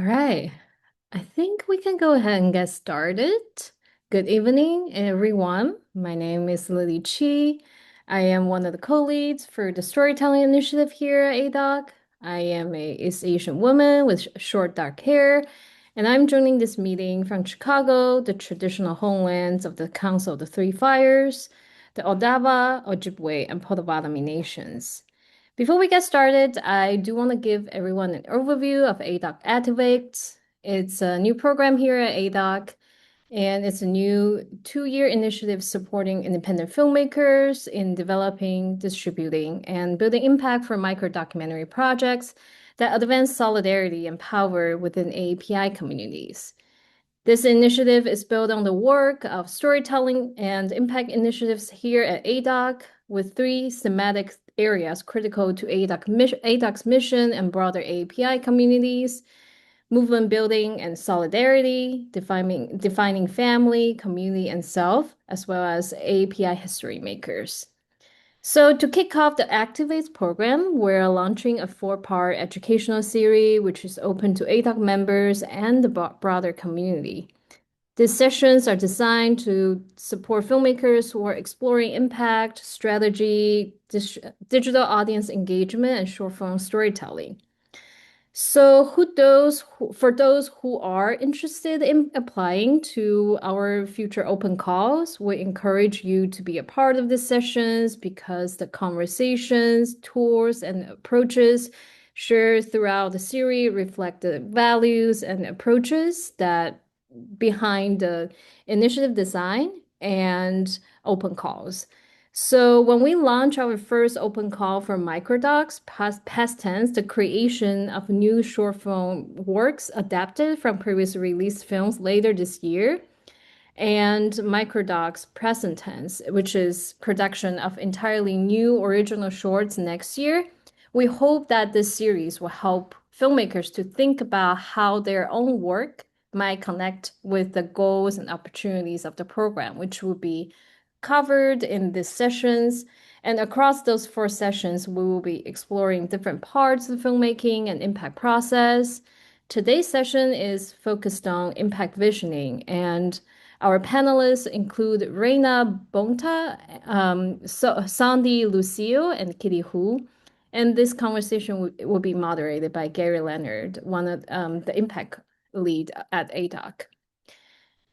right. I think we can go ahead and get started. Good evening, everyone. My name is Lily Chi. I am one of the co-leads for the storytelling initiative here at ADOC. I am a East Asian woman with short dark hair, and I'm joining this meeting from Chicago, the traditional homelands of the Council of the Three Fires, the Odawa, Ojibwe, and Potawatomi nations. Before we get started, I do want to give everyone an overview of ADOC Activates. It's a new program here at ADOC, and it's a new 2-year initiative supporting independent filmmakers in developing, distributing, and building impact for micro-documentary projects that advance solidarity and power within AAPI communities. This initiative is built on the work of storytelling and impact initiatives here at ADOC, with 3 thematic areas critical to ADOC's mission and broader API communities: movement building and solidarity, defining family, community, and self, as well as API history makers. So to kick off the Activates program, we're launching a 4-part educational series, which is open to ADOC members and the broader community. These sessions are designed to support filmmakers who are exploring impact, strategy, digital audience engagement, and short form storytelling. So, for those who are interested in applying to our future open calls, we encourage you to be a part of the sessions because the conversations, tours, and approaches shared throughout the series reflect the values and approaches that behind the initiative design and open calls. So when we launch our first open call for microdocs, past tense, the creation of new short film works adapted from previously released films later this year, and microdocs present tense, which is production of entirely new original shorts next year. We hope that this series will help filmmakers to think about how their own work might connect with the goals and opportunities of the program, which will be covered in these sessions. And across those 4 sessions, we will be exploring different parts of the filmmaking and impact process. Today's session is focused on impact visioning, and our panelists include Reina, Bonta, Sondy, Lucille, and Kitty Hu. And this conversation will be moderated by Gerry Leonard, one of the impact lead at ADOC.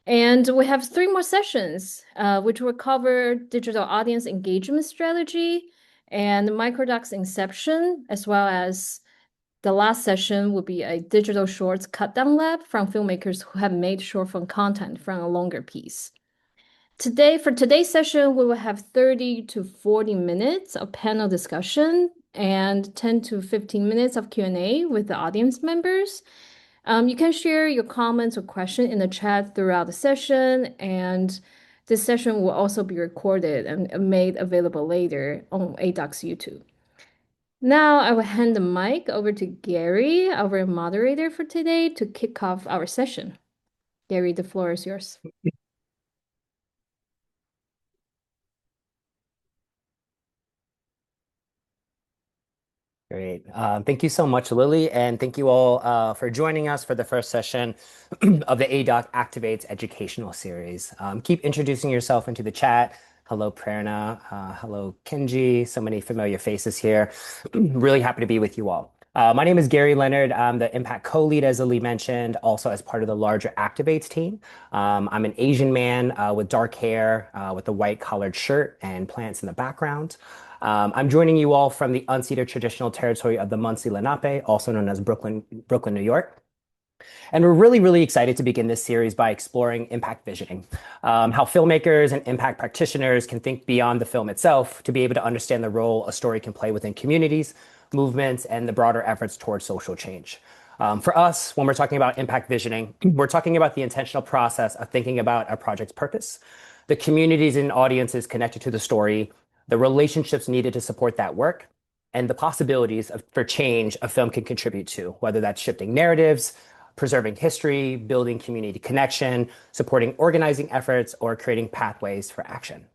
And we have 3 more sessions, which will cover digital audience engagement strategy and microdocs inception, as well as the last session will be a digital shorts cut down lab from filmmakers who have made short form content from a longer piece. For today's session, we will have 30 to 40 minutes of panel discussion and 10 to 15 minutes of Q&A with the audience members. You can share your comments or questions in the chat throughout the session, and this session will also be recorded and made available later on ADOC's YouTube. Now I will hand the mic over to Gerry, our moderator for today, to kick off our session. Gerry, the floor is yours. Great. Thank you so much, Lily, and thank you all for joining us for the first session of the ADOC Activates educational series. Keep introducing yourself into the chat. Hello, Prerna. Hello, Kenji. So many familiar faces here. Really happy to be with you all. My name is Gerry Leonard. I'm the Impact co-lead, as Lily mentioned, also as part of the larger Activates team. I'm an Asian man with dark hair, with a white collared shirt and plants in the background. I'm joining you all from the unceded traditional territory of the Munsee Lenape, also known as Brooklyn, New York. And we're really, really excited to begin this series by exploring impact visioning, how filmmakers and impact practitioners can think beyond the film itself to be able to understand the role a story can play within communities, movements, and the broader efforts towards social change. For us, when we're talking about impact visioning, we're talking about the intentional process of thinking about a project's purpose, the communities and audiences connected to the story, the relationships needed to support that work, and the possibilities for change a film can contribute to, whether that's shifting narratives, preserving history, building community connection, supporting organizing efforts, or creating pathways for action.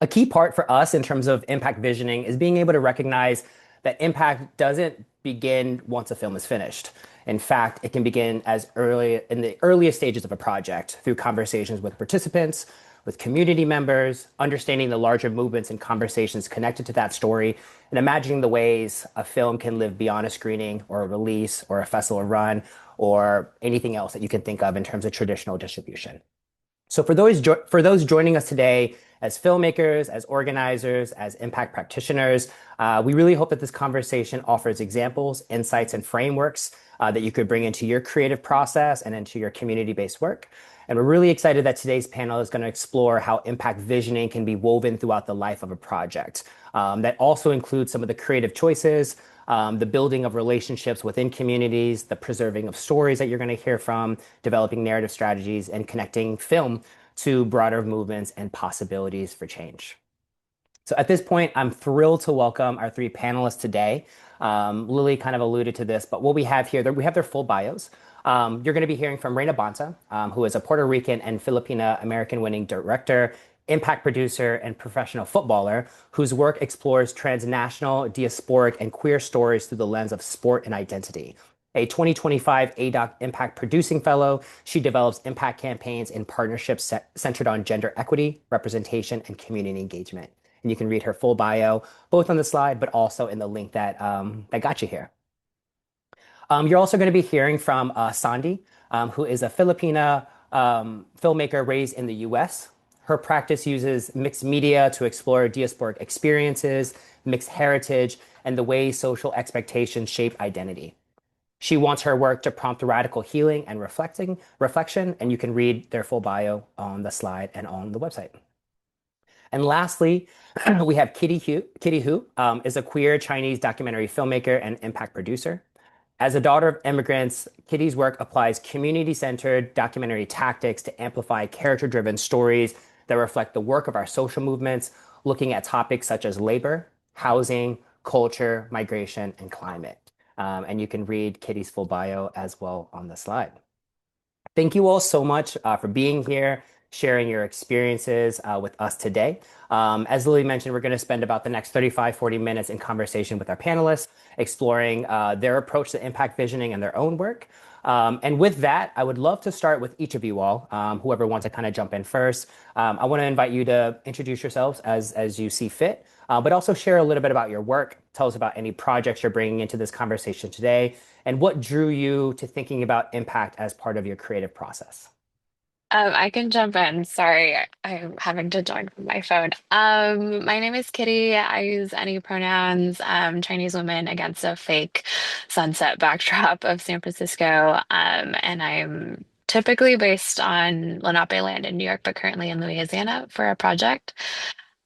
A key part for us in terms of impact visioning is being able to recognize that impact doesn't begin once a film is finished. In fact, it can begin as early in the earliest stages of a project through conversations with participants, with community members, understanding the larger movements and conversations connected to that story, and imagining the ways a film can live beyond a screening or a release or a festival run or anything else that you can think of in terms of traditional distribution. So for those joining us today as filmmakers, as organizers, as impact practitioners, we really hope that this conversation offers examples, insights, and frameworks that you could bring into your creative process and into your community-based work. And we're really excited that today's panel is going to explore how impact visioning can be woven throughout the life of a project. That also includes some of the creative choices, the building of relationships within communities, the preserving of stories that you're going to hear from, developing narrative strategies, and connecting film to broader movements and possibilities for change. So at this point, I'm thrilled to welcome our three panelists today. Lily kind of alluded to this, but what we have here, we have their full bios. You're going to be hearing from Reina Bonta, who is a Puerto Rican and Filipina American winning director, impact producer, and professional footballer whose work explores transnational, diasporic, and queer stories through the lens of sport and identity. A 2025 ADOC Impact Producing Fellow, she develops impact campaigns in partnerships centered on gender equity, representation, and community engagement. And you can read her full bio, both on the slide, but also in the link that got you here. You're also going to be hearing from Sondy, who is a Filipina filmmaker raised in the US. Her practice uses mixed media to explore diasporic experiences, mixed heritage, and the way social expectations shape identity. She wants her work to prompt radical healing and reflection, and you can read their full bio on the slide and on the website. And lastly, we have Kitty Hu is a queer Chinese documentary filmmaker and impact producer. As a daughter of immigrants, Kitty's work applies community-centered documentary tactics to amplify character-driven stories that reflect the work of our social movements, looking at topics such as labor, housing, culture, migration, and climate. And you can read Kitty's full bio as well on the slide. Thank you all so much for being here, sharing your experiences with us today. As Lily mentioned, we're going to spend about the next 35, 40 minutes in conversation with our panelists, exploring their approach to impact visioning and their own work. And with that, I would love to start with each of you all, whoever wants to kind of jump in first. I want to invite you to introduce yourselves as you see fit, but also share a little bit about your work. Tell us about any projects you're bringing into this conversation today, and what drew you to thinking about impact as part of your creative process. I can jump in. Sorry, I'm having to join from my phone. My name is Kitty. I use any pronouns, Chinese woman against a fake sunset backdrop of San Francisco. And I'm typically based on Lenape land in New York, but currently in Louisiana for a project.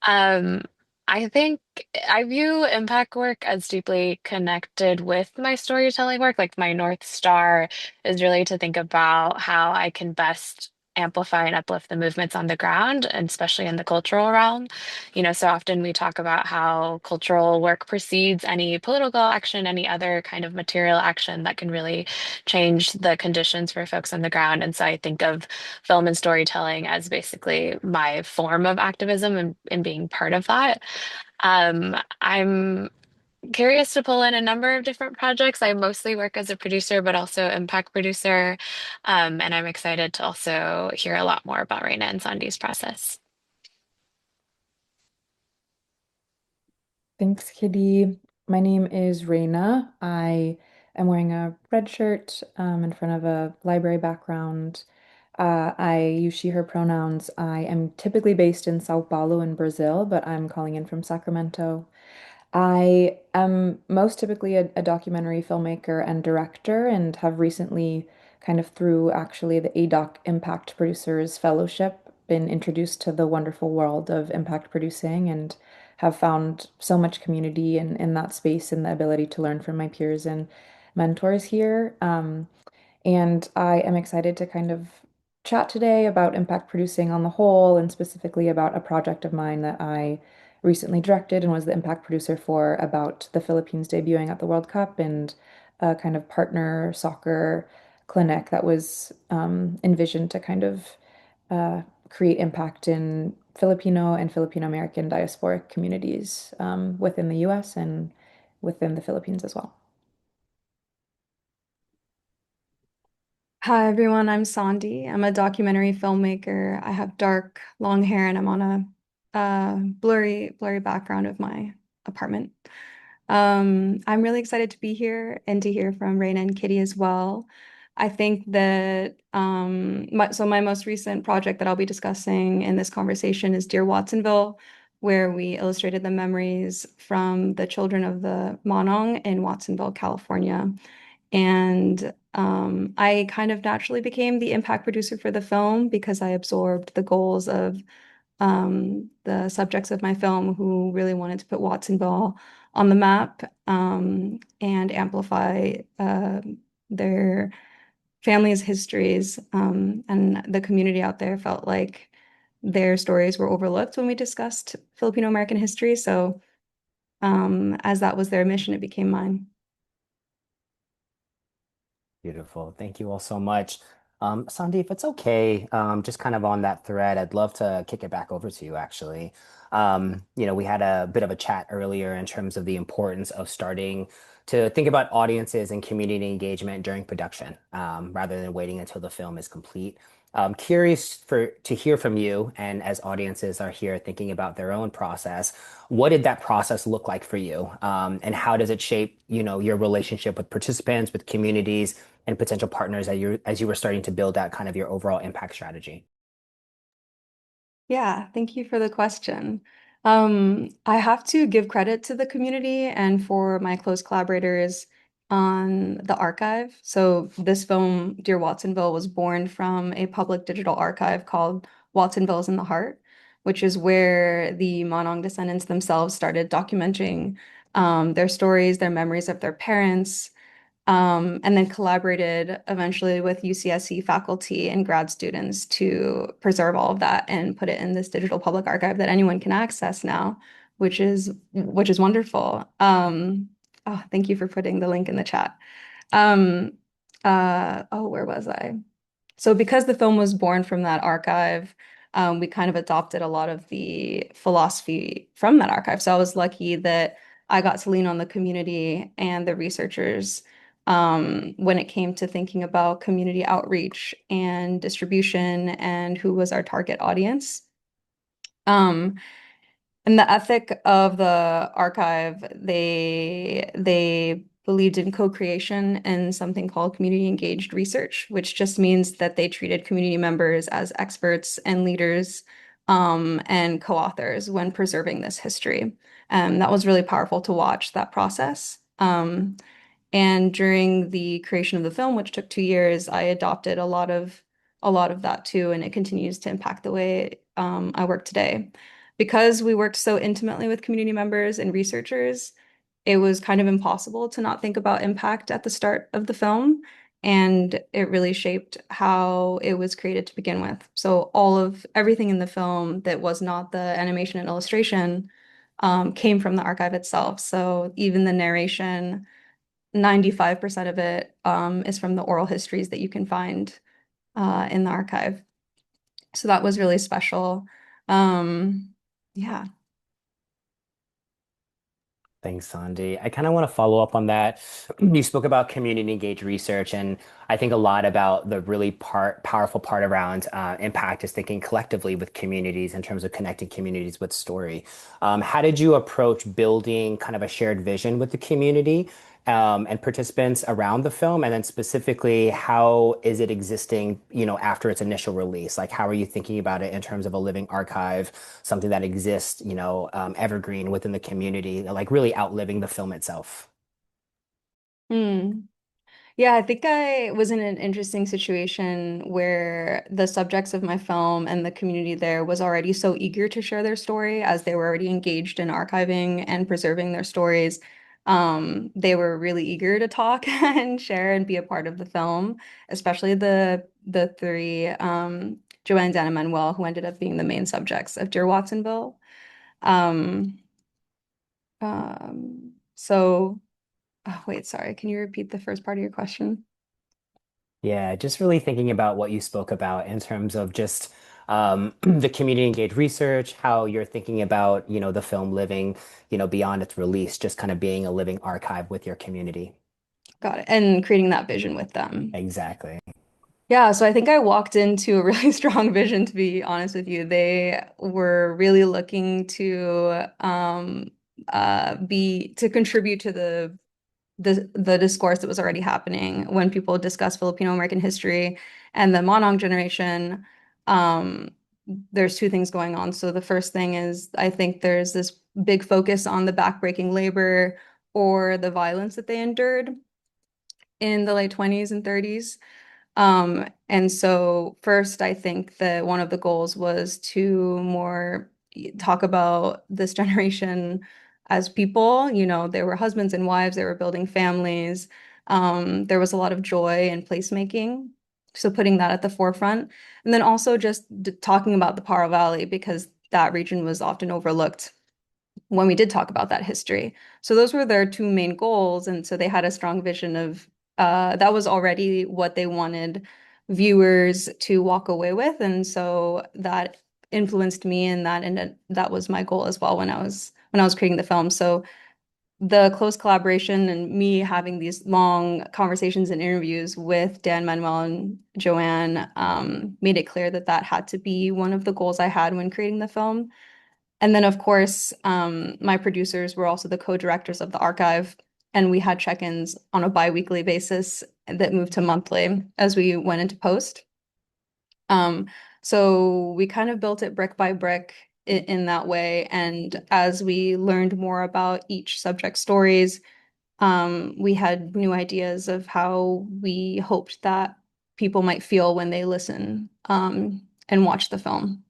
Um, I think I view impact work as deeply connected with my storytelling work. Like my North Star is really to think about how I can best amplify and uplift the movements on the ground, and especially in the cultural realm. So often we talk about how cultural work precedes any political action, any other kind of material action that can really change the conditions for folks on the ground. And so I think of film and storytelling as basically my form of activism and being part of that. I'm curious to pull in a number of different projects. I mostly work as a producer, but also impact producer. And I'm excited to also hear a lot more about Reina and Sandy's process. Thanks, Kitty. My name is Reina. I am wearing a red shirt in front of a library background. I use she, her pronouns. I am typically based in Sao Paulo in Brazil, but I'm calling in from Sacramento. I am most typically a documentary filmmaker and director, and have recently, kind of through actually the ADOC Impact Producers Fellowship, been introduced to the wonderful world of impact producing and have found so much community in that space and the ability to learn from my peers and mentors here. And I am excited to kind of chat today about impact producing on the whole, and specifically about a project of mine that I recently directed and was the impact producer for, about the Philippines debuting at the World Cup, and a kind of partner soccer clinic that was envisioned to kind of create impact in Filipino and Filipino American diasporic communities within the US and within the Philippines as well. Hi everyone, I'm Sondy. I'm a documentary filmmaker. I have dark, long hair, and I'm on a blurry background of my apartment. I'm really excited to be here and to hear from Reina and Kitty as well. I think that my most recent project that I'll be discussing in this conversation is Dear Watsonville, where we illustrated the memories from the children of the Monong in Watsonville, California. And I kind of naturally became the impact producer for the film because I absorbed the goals of the subjects of my film who really wanted to put Watsonville on the map and amplify their families' histories. And the community out there felt like their stories were overlooked when we discussed Filipino American history. So as that was their mission, it became mine. Beautiful. Thank you all so much. Sandy, if it's okay, just kind of on that thread, I'd love to kick it back over to you, actually. We had a bit of a chat earlier in terms of the importance of starting to think about audiences and community engagement during production, rather than waiting until the film is complete. I'm curious to hear from you, and as audiences are here thinking about their own process, what did that process look like for you? And how does it shape, your relationship with participants, with communities, and potential partners as you were starting to build out kind of your overall impact strategy? Yeah, thank you for the question. I have to give credit to the community and for my close collaborators on the archive. So this film, Dear Watsonville, was born from a public digital archive called Watsonville's in the Heart, which is where the Monong descendants themselves started documenting their stories, their memories of their parents, and then collaborated eventually with UCSC faculty and grad students to preserve all of that and put it in this digital public archive that anyone can access now, which is wonderful. Oh, thank you for putting the link in the chat. Um, where was I? So because the film was born from that archive, we kind of adopted a lot of the philosophy from that archive. So I was lucky that I got to lean on the community and the researchers when it came to thinking about community outreach and distribution and who was our target audience. Um, and the ethic of the archive, they believed in co-creation and something called community engaged research, which just means that they treated community members as experts and leaders and co-authors when preserving this history. That was really powerful to watch that process. And during the creation of the film, which took 2 years, I adopted a lot of that too, and it continues to impact the way I work today. Because we worked so intimately with community members and researchers, it was kind of impossible to not think about impact at the start of the film, and it really shaped how it was created to begin with. So all of everything in the film that was not the animation and illustration came from the archive itself. So even the narration 95% of it is from the oral histories that you can find in the archive. So that was really special. Um, yeah. Thanks, Sandy. I kind of want to follow up on that. You spoke about community engaged research, and I think a lot about the really powerful part around impact is thinking collectively with communities in terms of connecting communities with story. How did you approach building kind of a shared vision with the community and participants around the film? And then specifically, how is it existing, after its initial release? Like, how are you thinking about it in terms of a living archive, something that exists, evergreen within the community, like really outliving the film itself? Hmm. Yeah, I think I was in an interesting situation where the subjects of my film and the community there was already so eager to share their story as they were already engaged in archiving and preserving their stories. They were really eager to talk and share and be a part of the film, especially the three Joanne, Dan, and Manuel, who ended up being the main subjects of Dear Watsonville. Um, so, oh, wait, sorry, can you repeat the first part of your question? Yeah, just really thinking about what you spoke about in terms of just the community engaged research, how you're thinking about, the film living, beyond its release, just kind of being a living archive with your community. Got it. And creating that vision with them. Exactly. Yeah, so I think I walked into a really strong vision, to be honest with you. They were really looking to be to contribute to the discourse that was already happening when people discuss Filipino American history and the Monong generation. Um, there's two things going on. So the first thing is I think there's this big focus on the backbreaking labor or the violence that they endured in the late 20s and 30s. And so first, I think that one of the goals was to more talk about this generation as people. You know, they were husbands and wives, they were building families. There was a lot of joy in placemaking. So putting that at the forefront. And then also just talking about the Paro Valley because that region was often overlooked when we did talk about that history. So those were their two main goals. And so they had a strong vision of that was already what they wanted viewers to walk away with. And so that influenced me and that was my goal as well when I was creating the film. So the close collaboration and me having these long conversations and interviews with Dan Manuel and Joanne made it clear that that had to be one of the goals I had when creating the film. And then, of course, my producers were also the co-directors of the archive, and we had check-ins on a bi-weekly basis that moved to monthly as we went into post. Um, so we kind of built it brick by brick in that way. And as we learned more about each subject stories, we had new ideas of how we hoped that people might feel when they listen, and watch the film.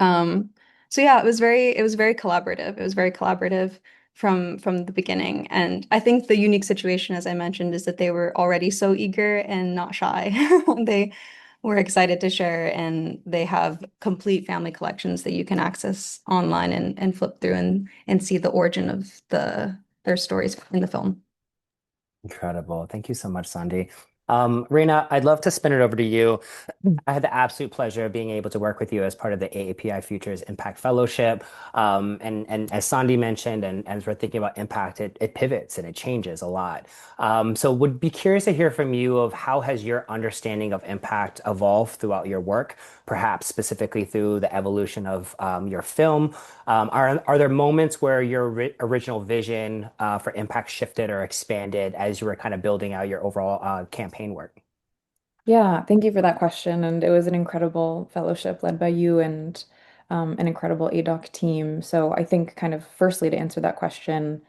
Um, so yeah, it was very collaborative. It was very collaborative from the beginning. And I think the unique situation, as I mentioned, is that they were already so eager and not shy. They were excited to share, and they have complete family collections that you can access online and flip through and see the origin of their stories in the film. Incredible. Thank you so much, Sondy. Reina, I'd love to spin it over to you. I had the absolute pleasure of being able to work with you as part of the AAPI Futures Impact Fellowship. And as Sandy mentioned, and as we're thinking about impact, it pivots and it changes a lot. So would be curious to hear from you of how has your understanding of impact evolved throughout your work, perhaps specifically through the evolution of your film. Are there moments where your original vision for impact shifted or expanded as you were kind of building out your overall campaign work? Yeah, thank you for that question. And it was an incredible fellowship led by you and an incredible ADOC team. So I think kind of firstly to answer that question,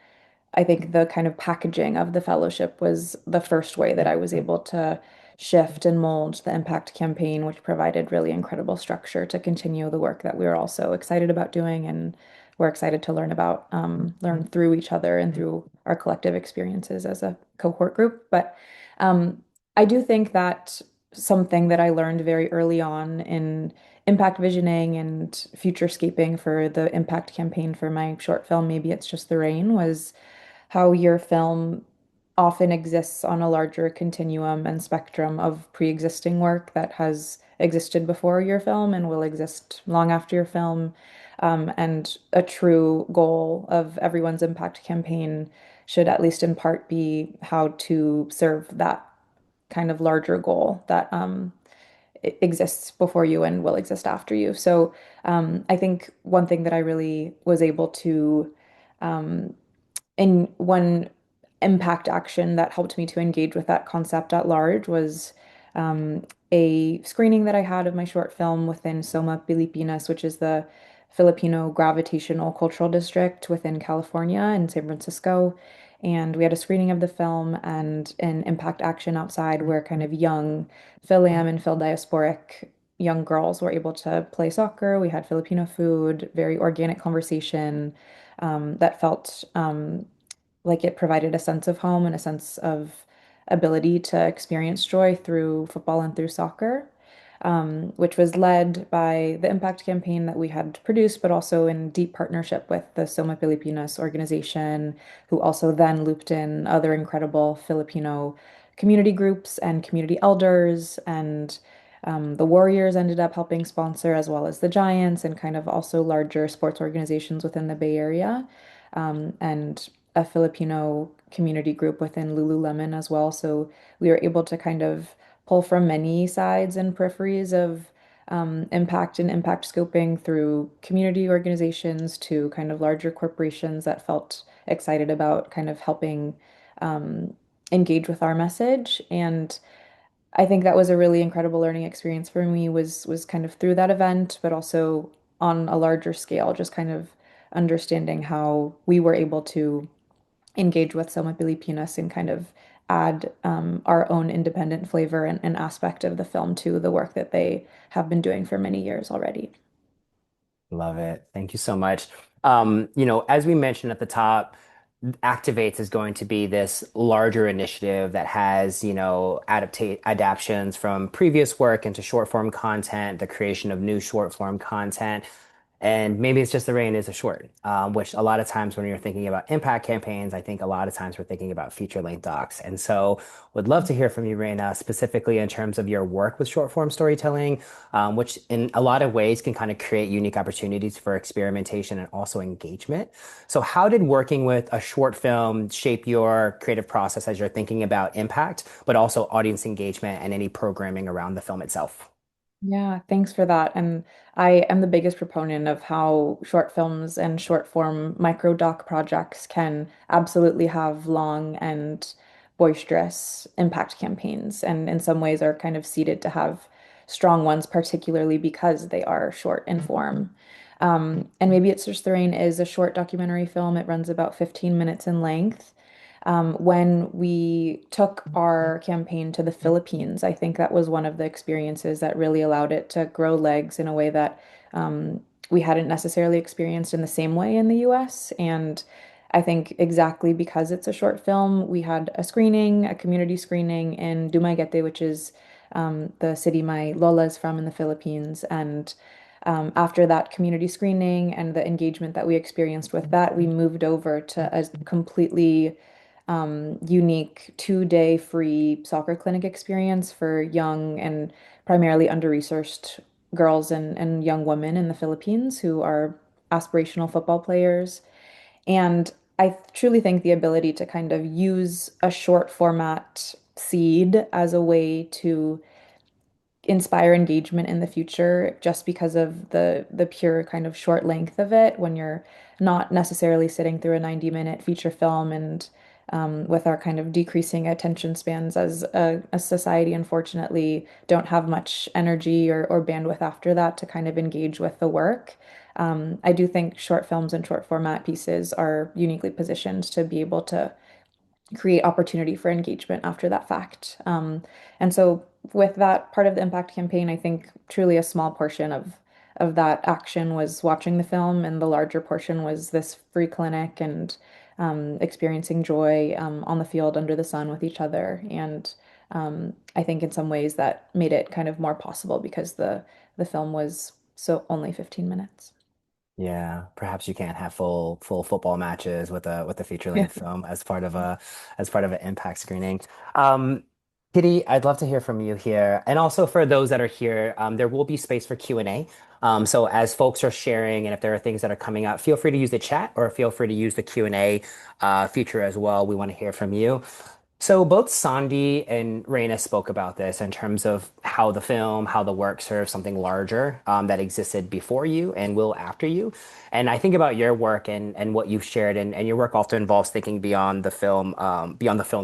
I think the kind of packaging of the fellowship was the first way that I was able to shift and mold the impact campaign, which provided really incredible structure to continue the work that we were also excited about doing and we're excited to learn about, learn through each other and through our collective experiences as a cohort group. But I do think that something that I learned very early on in impact visioning and futurescaping for the impact campaign for my short film, Maybe It's Just the Rain, was how your film often exists on a larger continuum and spectrum of pre-existing work that has existed before your film and will exist long after your film. And a true goal of everyone's impact campaign should, at least in part, be how to serve that kind of larger goal that exists before you and will exist after you. So I think one thing that I really was able to um, and one impact action that helped me to engage with that concept at large was a screening that I had of my short film within Soma Pilipinas, which is the Filipino gravitational cultural district within California in San Francisco. And we had a screening of the film and an impact action outside where kind of young Fil-Am and Phil-diasporic young girls were able to play soccer. We had Filipino food, very organic conversation that felt like it provided a sense of home and a sense of ability to experience joy through football and through soccer, which was led by the Impact campaign that we had produced, but also in deep partnership with the Soma Pilipinas organization, who also then looped in other incredible Filipino community groups and community elders. And the Warriors ended up helping sponsor, as well as the Giants, and kind of also larger sports organizations within the Bay Area and a Filipino community group within Lululemon as well. So we were able to kind of pull from many sides and peripheries of impact and impact scoping through community organizations to kind of larger corporations that felt excited about kind of helping um, engage with our message. And I think that was a really incredible learning experience for me was kind of through that event, but also on a larger scale, just kind of understanding how we were able to engage with Soma Pilipinas and kind of add our own independent flavor and aspect of the film to the work that they have been doing for many years already. Love it. Thank you so much. As we mentioned at the top, Activates is going to be this larger initiative that has, adaptations from previous work into short form content, the creation of new short form content. And maybe it's just the rain is a short, which a lot of times when you're thinking about impact campaigns, I think a lot of times we're thinking about feature length docs. And so would love to hear from you, Reina, specifically in terms of your work with short form storytelling, which in a lot of ways can kind of create unique opportunities for experimentation and also engagement. So how did working with a short film shape your creative process as you're thinking about impact, but also audience engagement and any programming around the film itself? Yeah, thanks for that. And I am the biggest proponent of how short films and short form micro doc projects can absolutely have long and boisterous impact campaigns, and in some ways are kind of seeded to have strong ones, particularly because they are short in form. And maybe It's Just the Rain is a short documentary film. It runs about 15 minutes in length. When we took our campaign to the Philippines, I think that was one of the experiences that really allowed it to grow legs in a way that we hadn't necessarily experienced in the same way in the US. And I think exactly because it's a short film, we had a screening, a community screening in Dumaguete, which is the city my Lola is from in the Philippines. And after that community screening and the engagement that we experienced with that, we moved over to a completely unique 2-day free soccer clinic experience for young and primarily under-resourced girls and young women in the Philippines who are aspirational football players. And I truly think the ability to kind of use a short format seed as a way to inspire engagement in the future just because of the pure kind of short length of it when you're not necessarily sitting through a 90-minute feature film and with our kind of decreasing attention spans as a society, unfortunately, don't have much energy or bandwidth after that to kind of engage with the work. I do think short films and short format pieces are uniquely positioned to be able to create opportunity for engagement after that fact. And so with that part of the impact campaign, I think truly a small portion of that action was watching the film, and the larger portion was this free clinic and experiencing joy on the field under the sun with each other. And I think in some ways that made it kind of more possible because the film was so only 15 minutes. Yeah, perhaps you can't have full football matches with a feature Yeah. length film as part of an impact screening. Um, Kitty, I'd love to hear from you here, and also for those that are here, there will be space for Q&A. So as folks are sharing, and if there are things that are coming up, feel free to use the chat or feel free to use the Q&A feature as well. We want to hear from you. So both Sondy and Reina spoke about this in terms of how the film, how the work serves something larger that existed before you and will after you. And I think about your work and what you've shared, and your work often involves thinking beyond the film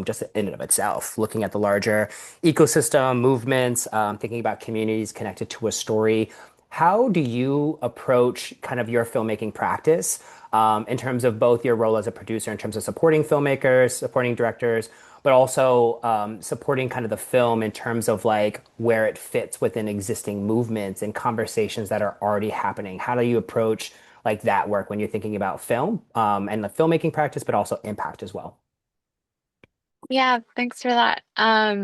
just in and of itself, looking at the larger ecosystem, movements, thinking about communities connected to a story. How do you approach kind of your filmmaking practice in terms of both your role as a producer, in terms of supporting filmmakers, supporting directors, but also supporting kind of the film in terms of like where it fits within existing movements and conversations that are already happening? How do you approach like that work when you're thinking about film and the filmmaking practice, but also impact as well? Yeah, thanks for that. I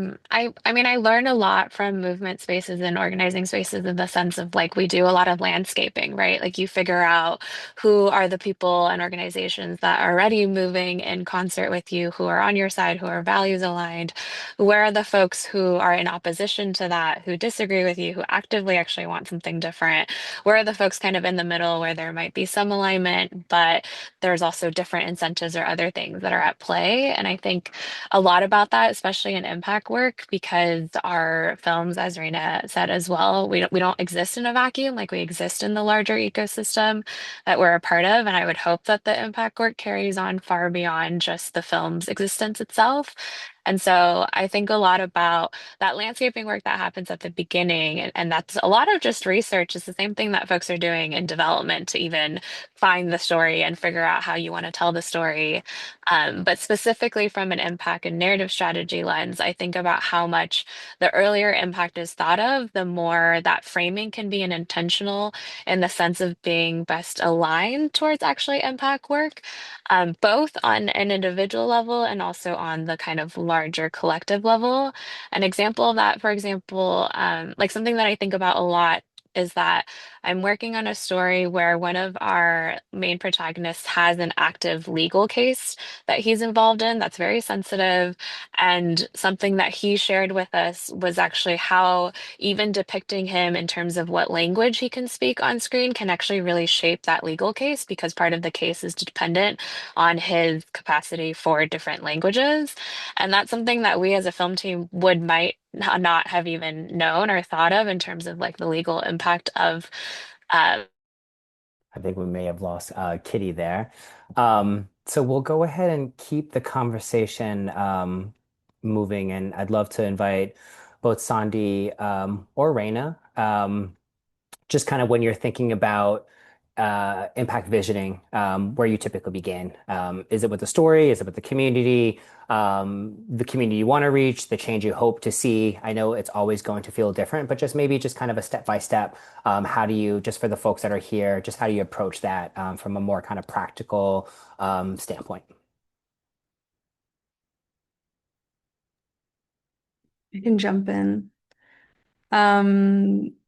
mean, I learn a lot from movement spaces and organizing spaces in the sense of like we do a lot of landscaping, right? Like you figure out who are the people and organizations that are already moving in concert with you, who are on your side, who are values aligned. Where are the folks who are in opposition to that, who disagree with you, who actively actually want something different? Where are the folks kind of in the middle where there might be some alignment, but there's also different incentives or other things that are at play? And I think a lot about that, especially in impact work, because our films, as Reina said as well, we don't exist in a vacuum. Like we exist in the larger ecosystem that we're a part of. And I would hope that the impact work carries on far beyond just the film's existence itself. And so I think a lot about that landscaping work that happens at the beginning, and that's a lot of just research. It's the same thing that folks are doing in development to even find the story and figure out how you want to tell the story. But specifically from an impact and narrative strategy lens, I think about how much the earlier impact is thought of, the more that framing can be an intentional in the sense of being best aligned towards actually impact work, both on an individual level and also on the kind of larger collective level. An example of that, for example, like something that I think about a lot is that I'm working on a story where one of our main protagonists has an active legal case that he's involved in that's very sensitive. And something that he shared with us was actually how even depicting him in terms of what language he can speak on screen can actually really shape that legal case because part of the case is dependent on his capacity for different languages. And that's something that we as a film team would might not have even known or thought of in terms of like the legal impact of uh, I think we may have lost Kitty there. So we'll go ahead and keep the conversation moving, and I'd love to invite both Sondy or Reina. Just kind of when you're thinking about impact visioning, where you typically begin. Is it with the story? Is it with the community you want to reach, the change you hope to see? I know it's always going to feel different, but just maybe just kind of a step by step. How do you, just for the folks that are here, just how do you approach that from a more kind of practical standpoint? I can jump in.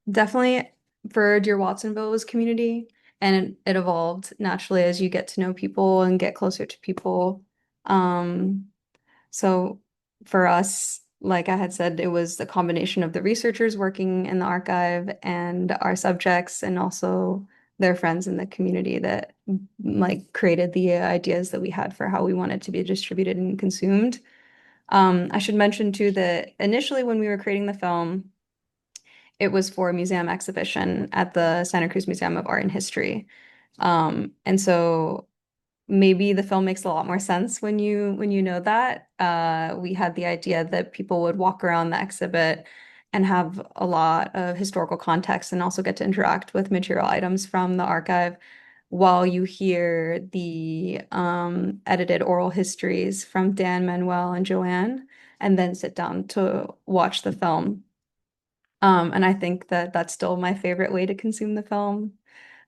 Definitely for Dear Watsonville was community, and it evolved naturally as you get to know people and get closer to people. Um, so for us, like I had said, it was the combination of the researchers working in the archive and our subjects, and also their friends in the community that like created the ideas that we had for how we wanted to be distributed and consumed. I should mention too that initially when we were creating the film, it was for a museum exhibition at the Santa Cruz Museum of Art and History. And so maybe the film makes a lot more sense when you know that. We had the idea that people would walk around the exhibit and have a lot of historical context and also get to interact with material items from the archive while you hear the edited oral histories from Dan, Manuel, and Joanne, and then sit down to watch the film. And I think that that's still my favorite way to consume the film.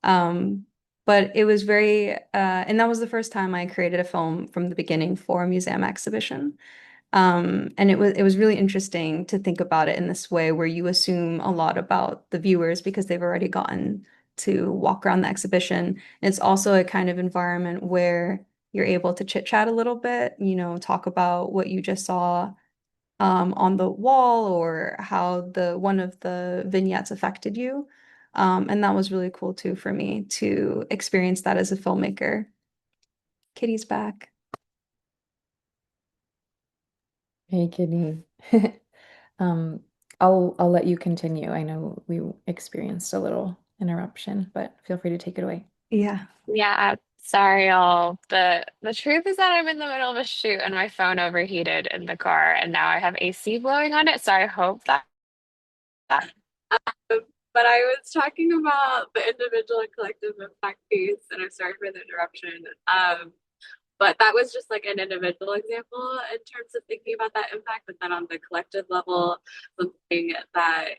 Um, but it was and that was the first time I created a film from the beginning for a museum exhibition. And it was really interesting to think about it in this way where you assume a lot about the viewers because they've already gotten to walk around the exhibition. And it's also a kind of environment where you're able to chit chat a little bit, talk about what you just saw on the wall or how the one of the vignettes affected you. And that was really cool too for me to experience that as a filmmaker. Kitty's back. Hey, Kitty. Um, I'll let you continue. I know we experienced a little interruption, but feel free to take it away. Yeah. yeah, sorry y'all. The truth is that I'm in the middle of a shoot and my phone overheated in the car and now I have AC blowing on it, so I hope that but I was talking about the individual and collective impact piece, and I'm sorry for the interruption. But that was just like an individual example in terms of thinking about that impact, but then on the collective level, something that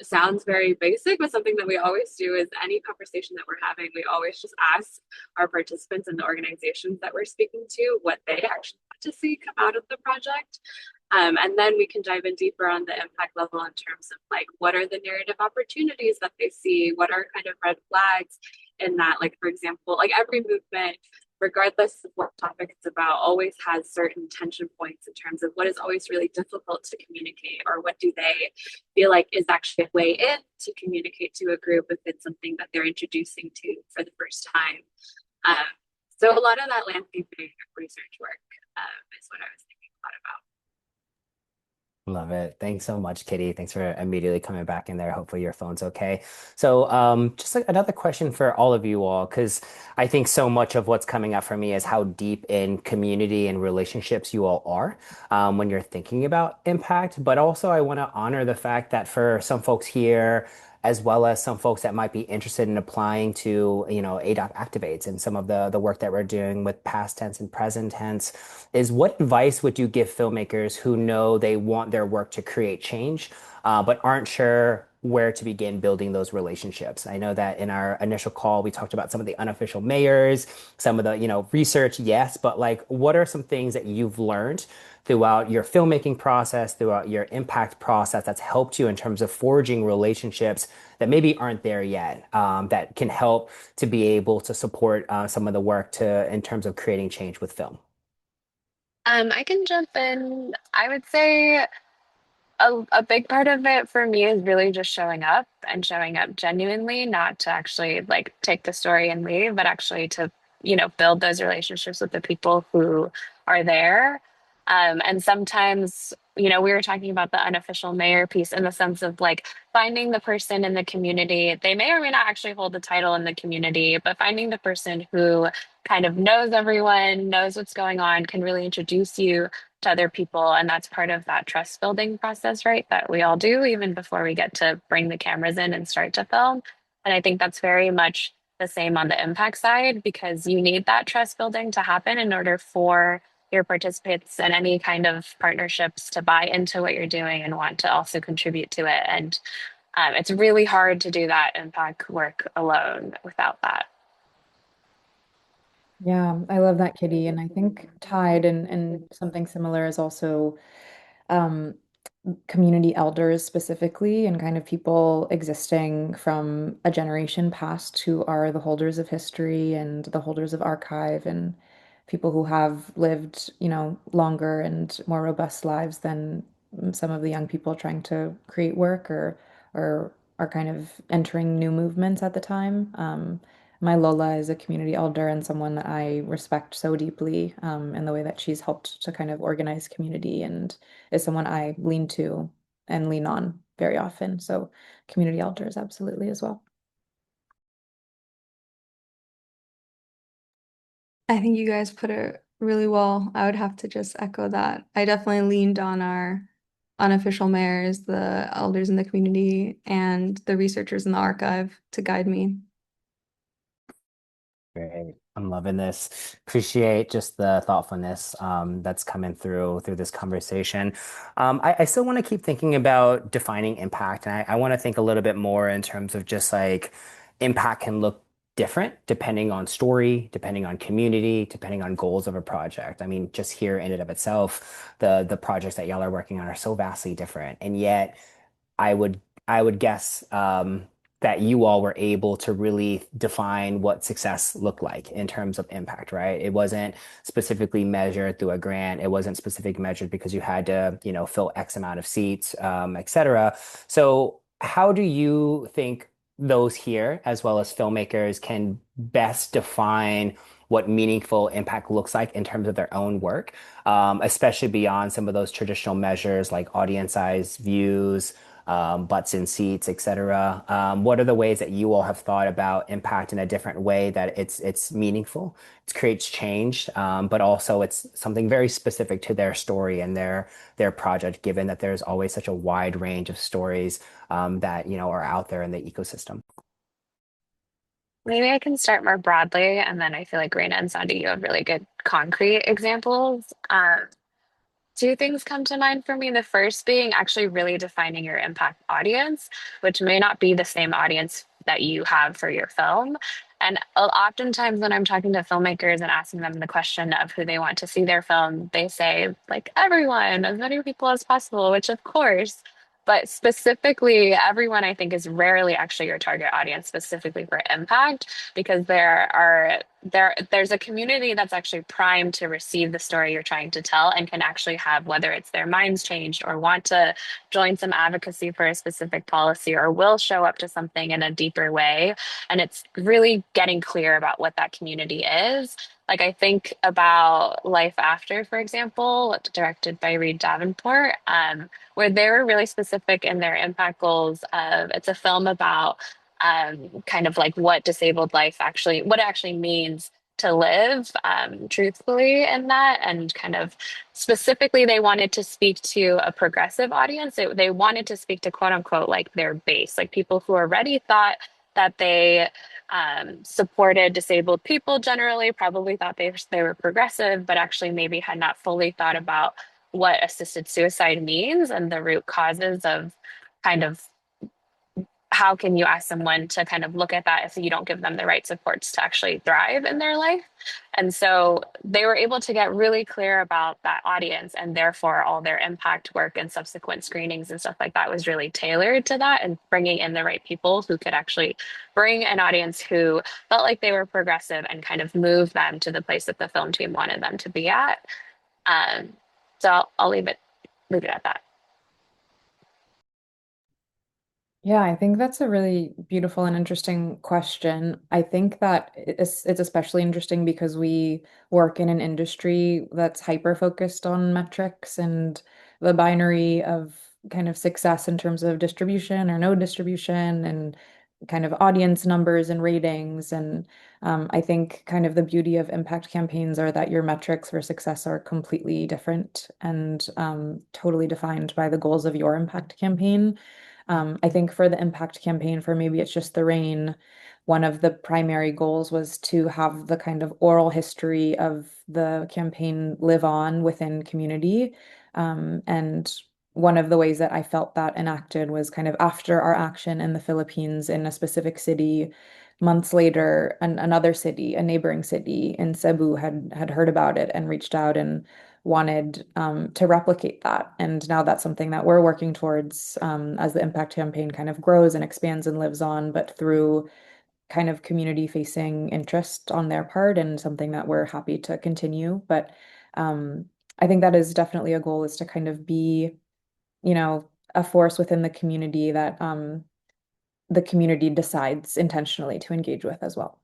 sounds very basic, but something that we always do is any conversation that we're having, we always just ask our participants and the organizations that we're speaking to what they actually want to see come out of the project. And then we can dive in deeper on the impact level in terms of like what are the narrative opportunities that they see, what are kind of red flags in that, like for example, like every movement, regardless of what topic it's about, always has certain tension points in terms of what is always really difficult to communicate or what do they feel like is actually a way in to communicate to a group if it's something that they're introducing to for the first time. So a lot of that landscaping research work is what I was thinking Love it. Thanks so much, Kitty. Thanks for immediately coming back in there. Hopefully your phone's okay. So, just like another question for all of you all, because I think so much of what's coming up for me is how deep in community and relationships you all are when you're thinking about impact. But also, I want to honor the fact that for some folks here, as well as some folks that might be interested in applying to, ADOC activates and some of the work that we're doing with past tense and present tense is what advice would you give filmmakers who know they want their work to create change, but aren't sure where to begin building those relationships? I know that in our initial call, we talked about some of the unofficial mayors, some of the, research, yes, but like, what are some things that you've learned throughout your filmmaking process, throughout your impact process that's helped you in terms of forging relationships that maybe aren't there yet, that can help to be able to support some of the work to in terms of creating change with film? I can jump in. I would say a big part of it for me is really just showing up and showing up genuinely, not to actually like take the story and leave, but actually to, build those relationships with the people who are there. And sometimes, we were talking about the unofficial mayor piece in the sense of like finding the person in the community. They may or may not actually hold the title in the community, but finding the person who kind of knows everyone, knows what's going on, can really introduce you to other people. And that's part of that trust building process, right? That we all do even before we get to bring the cameras in and start to film. And I think that's very much the same on the impact side because you need that trust building to happen in order for your participants and any kind of partnerships to buy into what you're doing and want to also contribute to it. And it's really hard to do that impact work alone without that. Yeah, I love that, Kitty. And I think tied and something similar is also um, community elders specifically, and kind of people existing from a generation past who are the holders of history and the holders of archive and people who have lived, longer and more robust lives than some of the young people trying to create work or are kind of entering new movements at the time. My Lola is a community elder and someone that I respect so deeply in the way that she's helped to kind of organize community and is someone I lean to and lean on very often. So community elders, absolutely as well. I think you guys put it really well. I would have to just echo that. I definitely leaned on our unofficial mayors, the elders in the community, and the researchers in the archive to guide me. Great. I'm loving this. Appreciate just the thoughtfulness that's coming through this conversation. I still want to keep thinking about defining impact, and I want to think a little bit more in terms of just like impact can look different depending on story, depending on community, depending on goals of a project. I mean, just here in and of itself, the projects that y'all are working on are so vastly different, and yet I would I would guess that you all were able to really define what success looked like in terms of impact, right? It wasn't specifically measured through a grant. It wasn't specifically measured because you had to, fill X amount of seats, et cetera. So how do you think those here, as well as filmmakers, can best define what meaningful impact looks like in terms of their own work, especially beyond some of those traditional measures like audience size, views, butts in seats, et cetera. What are the ways that you all have thought about impact in a different way that it's meaningful, it creates change, but also it's something very specific to their story and their project, given that there's always such a wide range of stories that are out there in the ecosystem. Maybe I can start more broadly, and then I feel like Reina and Sondy, you have really good concrete examples. Two things come to mind for me. The first being actually really defining your impact audience, which may not be the same audience that you have for your film. And oftentimes, when I'm talking to filmmakers and asking them the question of who they want to see their film, they say, like, everyone, as many people as possible, which of course, but specifically, everyone I think is rarely actually your target audience specifically for impact because there's a community that's actually primed to receive the story you're trying to tell and can actually have whether it's their minds changed or want to join some advocacy for a specific policy or will show up to something in a deeper way. And it's really getting clear about what that community is Like I think about Life After, for example, directed by Reed Davenport, where they were really specific in their impact goals of it's a film about kind of like what disabled life actually, what it actually means to live truthfully in that, and kind of specifically they wanted to speak to a progressive audience. They wanted to speak to quote unquote like their base, like people who already thought that they supported disabled people generally, probably thought they were progressive, but actually maybe had not fully thought about what assisted suicide means and the root causes of kind of how can you ask someone to kind of look at that if you don't give them the right supports to actually thrive in their life. And so they were able to get really clear about that audience, and therefore all their impact work and subsequent screenings and stuff like that was really tailored to that and bringing in the right people who could actually bring an audience who felt like they were progressive and kind of move them to the place that the film team wanted them to be at. um, so I'll leave it at that. Yeah, I think that's a really beautiful and interesting question. I think that it's especially interesting because we work in an industry that's hyper focused on metrics and the binary of kind of success in terms of distribution or no distribution and kind of audience numbers and ratings. And I think kind of the beauty of impact campaigns are that your metrics for success are completely different and totally defined by the goals of your impact campaign. I think for the impact campaign, for maybe it's just the rain, one of the primary goals was to have the kind of oral history of the campaign live on within community. And one of the ways that I felt that enacted was kind of after our action in the Philippines in a specific city, months later, another city, a neighboring city in Cebu had heard about it and reached out and wanted to replicate that. And now that's something that we're working towards as the impact campaign kind of grows and expands and lives on, but through kind of community facing interest on their part and something that we're happy to continue. But um, I think that is definitely a goal is to kind of be, a force within the community that the community decides intentionally to engage with as well.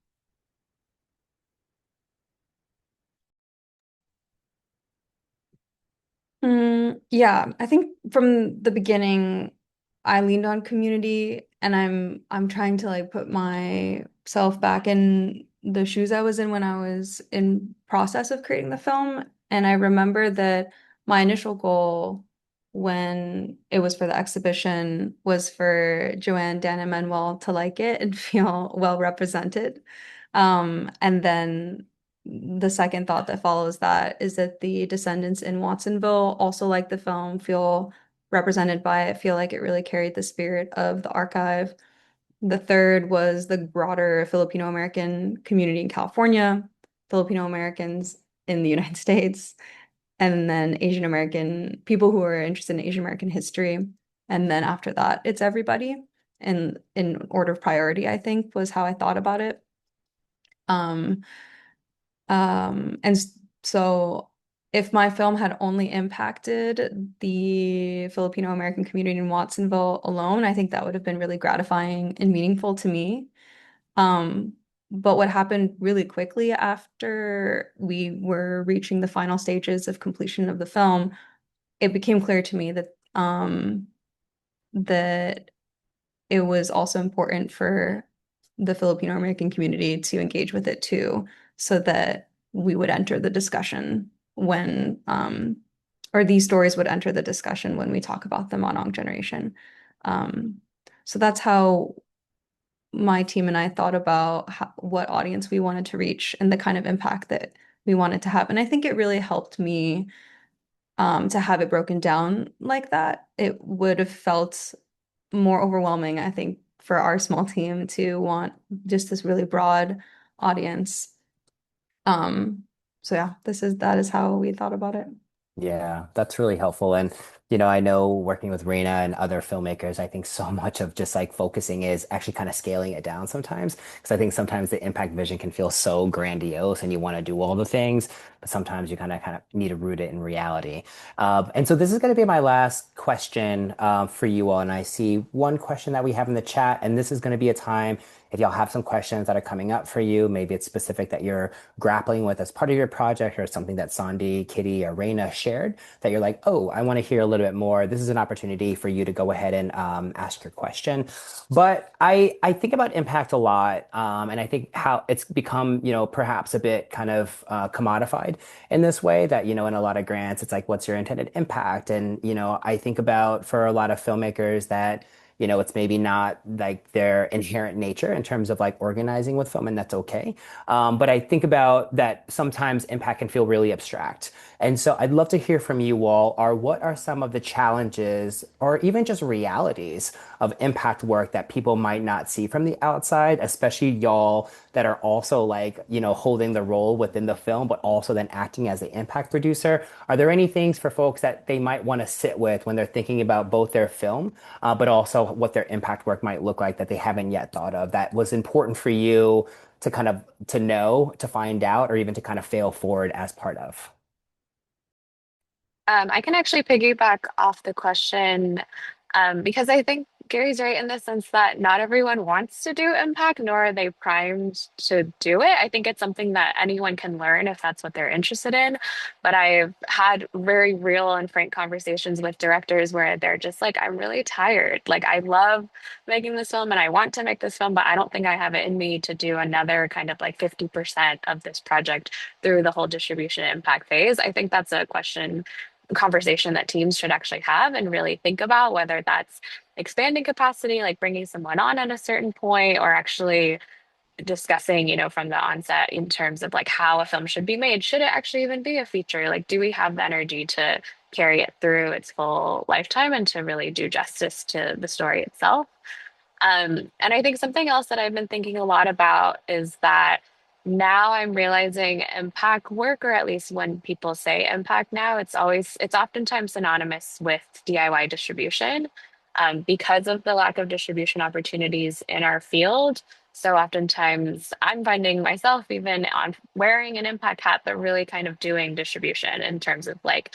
Yeah, I think from the beginning, I leaned on community, and I'm trying to like put myself back in the shoes I was in when I was in process of creating the film. And I remember that my initial goal when it was for the exhibition was for Joanne, Dan, and Manuel to like it and feel well represented. And then the second thought that follows that is that the descendants in Watsonville also like the film, feel represented by it, feel like it really carried the spirit of the archive. The third was the broader Filipino American community in California, Filipino Americans in the United States, and then Asian American people who are interested in Asian American history. And then after that, it's everybody. And in order of priority, I think, was how I thought about it. Um, and so if my film had only impacted the Filipino American community in Watsonville alone, I think that would have been really gratifying and meaningful to me. Um, but what happened really quickly after we were reaching the final stages of completion of the film, it became clear to me that it was also important for the Filipino American community to engage with it too, so that we would enter the discussion when, or these stories would enter the discussion when we talk about them on Ong Generation. Um, so that's how my team and I thought about what audience we wanted to reach and the kind of impact that we wanted to have. And I think it really helped me to have it broken down like that. It would have felt more overwhelming, I think, for our small team to want just this really broad audience. Um, so yeah, that is how we thought about it. Yeah, that's really helpful. And I know working with Reina and other filmmakers, I think so much of just like focusing is actually kind of scaling it down sometimes. Because I think sometimes the impact vision can feel so grandiose and you want to do all the things, but sometimes you kind of need to root it in reality. And so this is going to be my last question for you all. And I see one question that we have in the chat, and this is going to be a time if y'all have some questions that are coming up for you, maybe it's specific that you're grappling with as part of your project or something that Sondy, Kitty, or Reina shared that you're like, oh, I want to hear a little bit more. This is an opportunity for you to go ahead and ask your question. But I think about impact a lot, and I think how it's become, perhaps a bit kind of commodified in this way that, in a lot of grants, it's like, what's your intended impact? And, I think about for a lot of filmmakers that it's maybe not like their inherent nature in terms of like organizing with film, and that's okay. But I think about that sometimes impact can feel really abstract. And so I'd love to hear from you all, what are some of the challenges or even just realities of impact work that people might not see from the outside, especially y'all that are also like, holding the role within the film, but also then acting as the impact producer. Are there any things for folks that they might want to sit with when they're thinking about both their film, but also what their impact work might look like that they haven't yet thought of that was important for you to kind of to know, to find out, or even to kind of fail forward as part of? I can actually piggyback off the question because I think Gary's right in the sense that not everyone wants to do impact, nor are they primed to do it. I think it's something that anyone can learn if that's what they're interested in. But I've had very real and frank conversations with directors where they're just like, I'm really tired. Like, I love making this film and I want to make this film, but I don't think I have it in me to do another kind of like 50% of this project through the whole distribution impact phase. I think that's a conversation that teams should actually have and really think about whether that's expanding capacity, like bringing someone on at a certain point, or actually discussing, from the onset in terms of like how a film should be made. Should it actually even be a feature? Like, do we have the energy to carry it through its full lifetime and to really do justice to the story itself? And I think something else that I've been thinking a lot about is that now I'm realizing impact work, or at least when people say impact now, it's oftentimes synonymous with DIY distribution because of the lack of distribution opportunities in our field. So oftentimes I'm finding myself even on wearing an impact hat, but really kind of doing distribution in terms of like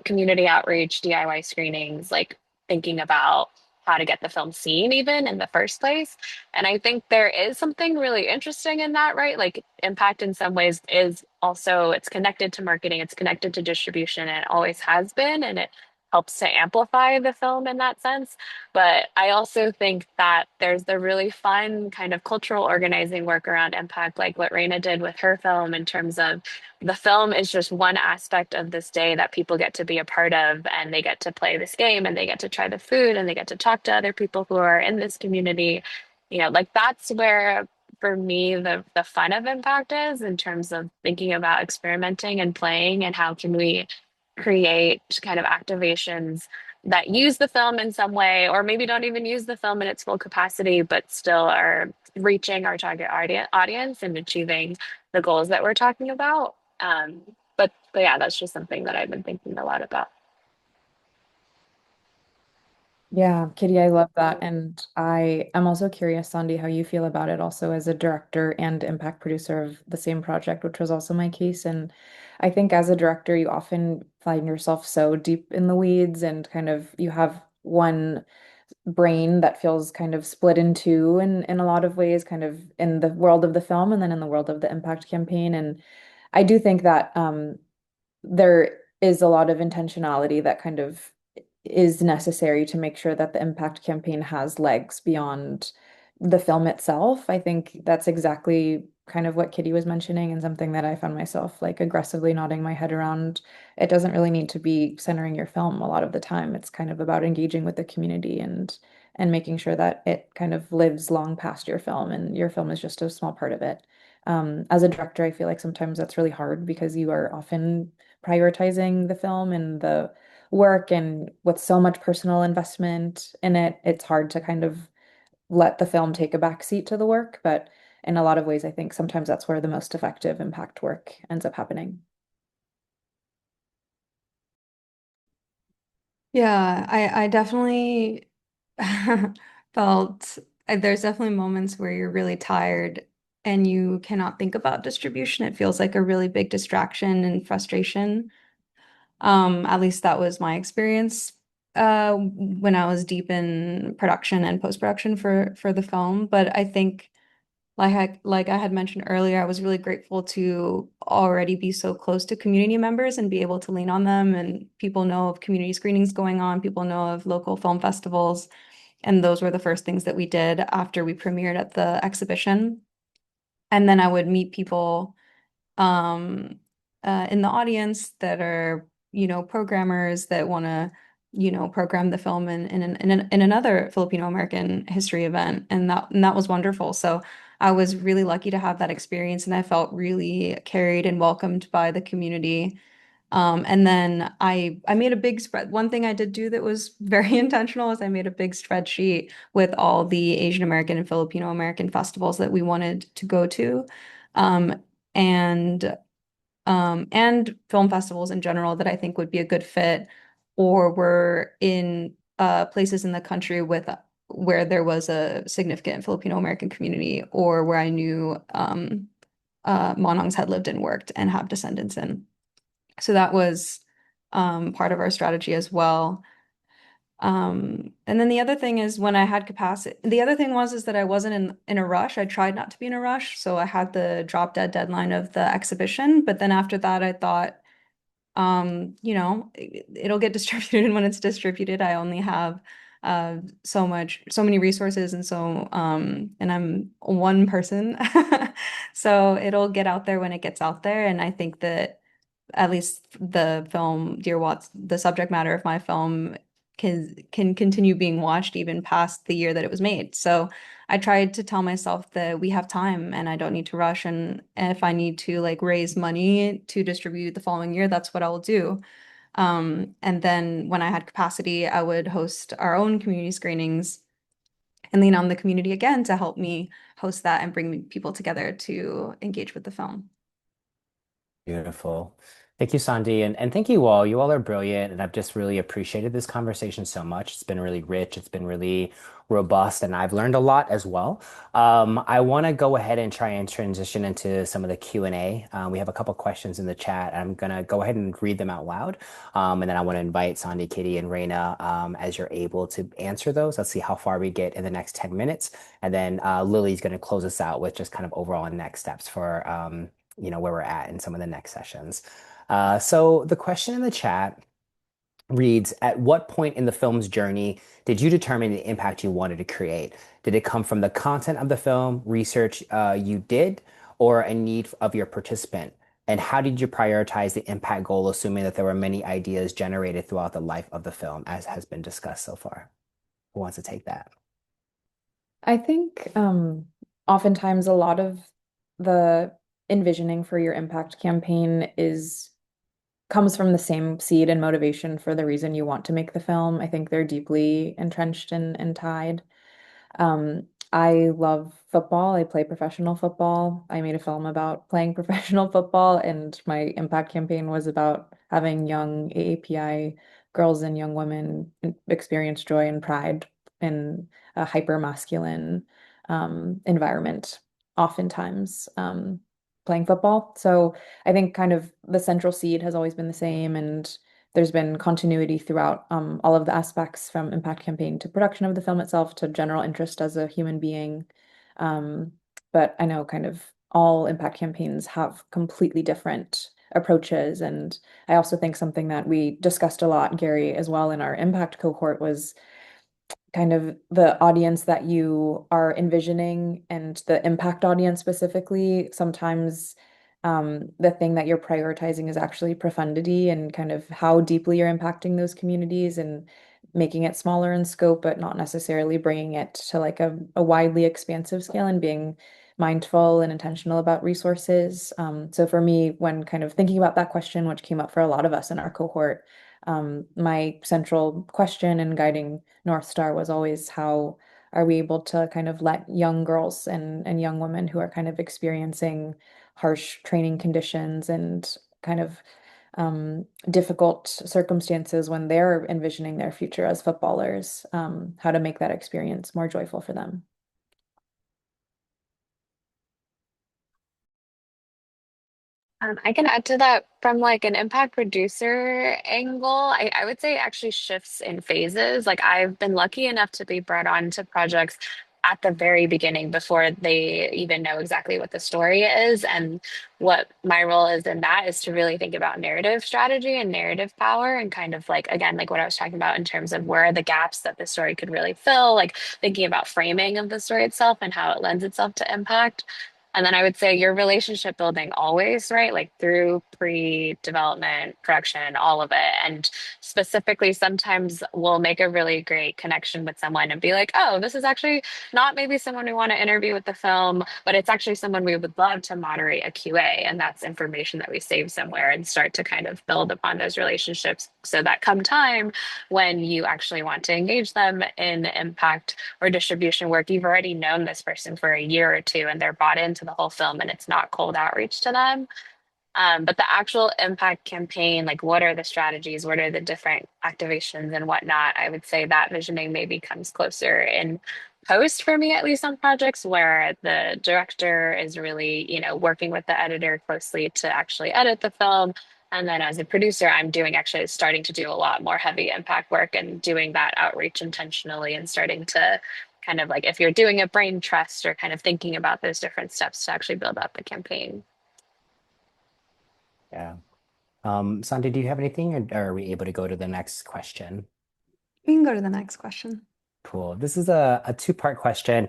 community outreach, DIY screenings, like thinking about how to get the film seen even in the first place. And I think there is something really interesting in that, right? Like impact in some ways is also it's connected to marketing, it's connected to distribution, and it always has been, and it helps to amplify the film in that sense. But I also think that there's the really fun kind of cultural organizing work around impact, like what Reina did with her film in terms of the film is just one aspect of this day that people get to be a part of, and they get to play this game and they get to try the food and they get to talk to other people who are in this community. Like that's where for me the fun of impact is in terms of thinking about experimenting and playing and how can we create kind of activations that use the film in some way, or maybe don't even use the film in its full capacity, but still are reaching our target audience and achieving the goals that we're talking about. But yeah, that's just something that I've been thinking a lot about. Yeah, Kitty, I love that. And I am also curious, Sandy, how you feel about it also as a director and impact producer of the same project, which was also my case. And I think as a director, you often find yourself so deep in the weeds and kind of you have one brain that feels kind of split in two in a lot of ways, kind of in the world of the film and then in the world of the impact campaign. And I do think that there is a lot of intentionality that kind of is necessary to make sure that the impact campaign has legs beyond the film itself. I think that's exactly kind of what Kitty was mentioning and something that I found myself like aggressively nodding my head around. It doesn't really need to be centering your film a lot of the time. It's kind of about engaging with the community and making sure that it kind of lives long past your film and your film is just a small part of it. As a director, I feel like sometimes that's really hard because you are often prioritizing the film and the work, and with so much personal investment in it, it's hard to kind of let the film take a back seat to the work. But in a lot of ways, I think sometimes that's where the most effective impact work ends up happening. Yeah, I definitely felt there's definitely moments where you're really tired and you cannot think about distribution. It feels like a really big distraction and frustration. At least that was my experience when I was deep in production and post-production for the film. But I think like I had mentioned earlier, I was really grateful to already be so close to community members and be able to lean on them. And people know of community screenings going on, people know of local film festivals. And those were the first things that we did after we premiered at the exhibition. And then I would meet people um, in the audience that are, programmers that want to, program the film in another Filipino American history event, and that was wonderful. So I was really lucky to have that experience, and I felt really carried and welcomed by the community. And then I made a big spread. One thing I did do that was very intentional is I made a big spreadsheet with all the Asian American and Filipino American festivals that we wanted to go to. Um, and and film festivals in general that I think would be a good fit, or were in places in the country with where there was a significant Filipino American community, or where I knew Monongs had lived and worked and have descendants in. So that was part of our strategy as well. And then the other thing is when I had capacity, the other thing was is that I wasn't in a rush. I tried not to be in a rush. So I had the drop dead deadline of the exhibition. But then after that, I thought, it'll get distributed when it's distributed. I only have so many resources and I'm one person. So it'll get out there when it gets out there. And I think that at least the film Dear Watts, the subject matter of my film can continue being watched even past the year that it was made. So I tried to tell myself that we have time and I don't need to rush, and if I need to like raise money to distribute the following year, that's what I will do. And then when I had capacity, I would host our own community screenings and lean on the community again to help me host that and bring people together to engage with the film. Beautiful. Thank you, Sandy. And thank you all. You all are brilliant. And I've just really appreciated this conversation so much. It's been really rich. It's been really robust. And I've learned a lot as well. I want to go ahead and try and transition into some of the Q&A. We have a couple questions in the chat. I'm going to go ahead and read them out loud. And then I want to invite Sandy, Kitty, and Reina as you're able to answer those. Let's see how far we get in the next 10 minutes. And then Lily's going to close us out with just kind of overall next steps for where we're at in some of the next sessions. So the question in the chat reads, at what point in the film's journey did you determine the impact you wanted to create? Did it come from the content of the film, research you did, or a need of your participant? And how did you prioritize the impact goal, assuming that there were many ideas generated throughout the life of the film, as has been discussed so far? Who wants to take that? I think oftentimes a lot of the envisioning for your impact campaign is comes from the same seed and motivation for the reason you want to make the film. I think they're deeply entrenched and tied. I love football. I play professional football. I made a film about playing professional football, and my impact campaign was about having young AAPI girls and young women experience joy and pride in a hyper masculine environment, oftentimes playing football. So I think kind of the central seed has always been the same, and there's been continuity throughout all of the aspects from impact campaign to production of the film itself to general interest as a human being. Um, but I know kind of all impact campaigns have completely different approaches. And I also think something that we discussed a lot, Gerry, as well in our impact cohort was kind of the audience that you are envisioning and the impact audience specifically. Sometimes the thing that you're prioritizing is actually profundity and kind of how deeply you're impacting those communities and making it smaller in scope, but not necessarily bringing it to like a widely expansive scale and being mindful and intentional about resources. So for me, when kind of thinking about that question, which came up for a lot of us in our cohort, my central question and guiding North Star was always how are we able to kind of let young girls and young women who are kind of experiencing harsh training conditions and kind of difficult circumstances when they're envisioning their future as footballers, how to make that experience more joyful for them. I can add to that from like an impact producer angle. I would say it actually shifts in phases. Like I've been lucky enough to be brought on to projects at the very beginning before they even know exactly what the story is. And what my role is in that is to really think about narrative strategy and narrative power and kind of like, again, like what I was talking about in terms of where are the gaps that the story could really fill, like thinking about framing of the story itself and how it lends itself to impact. And then I would say your relationship building always, right? Like through pre-development, production, all of it. And specifically, sometimes we'll make a really great connection with someone and be like, oh, this is actually not maybe someone we want to interview with the film, but it's actually someone we would love to moderate a QA. And that's information that we save somewhere and start to kind of build upon those relationships so that come time when you actually want to engage them in impact or distribution work, you've already known this person for a year or two and they're bought into the whole film and it's not cold outreach to them. But the actual impact campaign, like what are the strategies, what are the different activations and whatnot, I would say that visioning maybe comes closer in post for me, at least on projects where the director is really, working with the editor closely to actually edit the film. And then as a producer, I'm doing actually starting to do a lot more heavy impact work and doing that outreach intentionally and starting to kind of like if you're doing a brain trust or kind of thinking about those different steps to actually build up a campaign. Yeah. Sandy, do you have anything, or are we able to go to the next question? We can go to the next question. Cool. This is a two-part question.